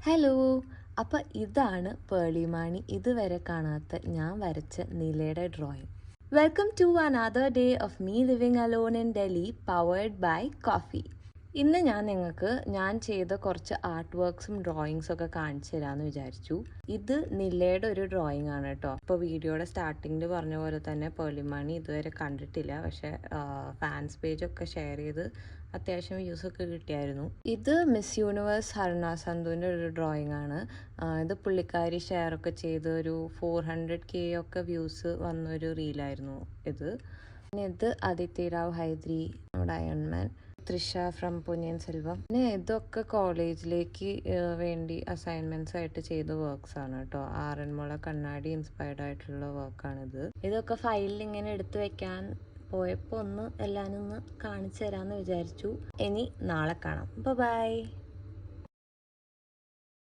Hello. അപ്പോൾ ഇതാണ് പേളിമാണി ഇതുവരെ കാണാത്ത ഞാൻ വരച്ച നിലയുടെ drawing. Welcome to another day of me living alone in Delhi powered by coffee. ഇന്ന് ഞാൻ ചെയ്ത കുറച്ച് ആർട്ട് വർക്ക്സും ഡ്രോയിങ്സും ഒക്കെ കാണിച്ചു തരാമെന്ന് വിചാരിച്ചു. ഇത് നിലയുടെ ഒരു ഡ്രോയിങ് ആണ് കേട്ടോ. ഇപ്പോൾ വീഡിയോയുടെ സ്റ്റാർട്ടിങ്ങിൽ പറഞ്ഞ പോലെ തന്നെ പേളിമാണി ഇതുവരെ കണ്ടിട്ടില്ല, പക്ഷേ ഫാൻസ് പേജൊക്കെ ഷെയർ ചെയ്ത് അത്യാവശ്യം വ്യൂസൊക്കെ കിട്ടിയായിരുന്നു. ഇത് മിസ് യൂണിവേഴ്സ് ഹർണ സന്ധുവിൻ്റെ ഒരു ഡ്രോയിങ് ആണ്. ഇത് പുള്ളിക്കാരി ഷെയറൊക്കെ ചെയ്ത് ഒരു 400K ഒക്കെ വ്യൂസ് വന്നൊരു റീലായിരുന്നു ഇത്. പിന്നെ ഇത് ആദിത്യ റാവ് ഹൈദ്രി, നമ്മുടെ അയൺമാൻ, തൃഷ ഫ്രം പൊന്നിയിൻ സെൽവം. പിന്നെ ഇതൊക്കെ കോളേജിലേക്ക് വേണ്ടി അസൈൻമെന്റ്സ് ആയിട്ട് ചെയ്ത വർക്ക്സ് ആണ് കേട്ടോ. ആറന്മുള കണ്ണാടി ഇൻസ്പയർഡ് ആയിട്ടുള്ള വർക്കാണിത്. ഇതൊക്കെ ഫയലിൽ ഇങ്ങനെ എടുത്തു വെക്കാൻ പോയപ്പോൾ എല്ലാനും ഒന്ന് കാണിച്ചു തരാമെന്ന് വിചാരിച്ചു. ഇനി നാളെ കാണാം. ബൈ.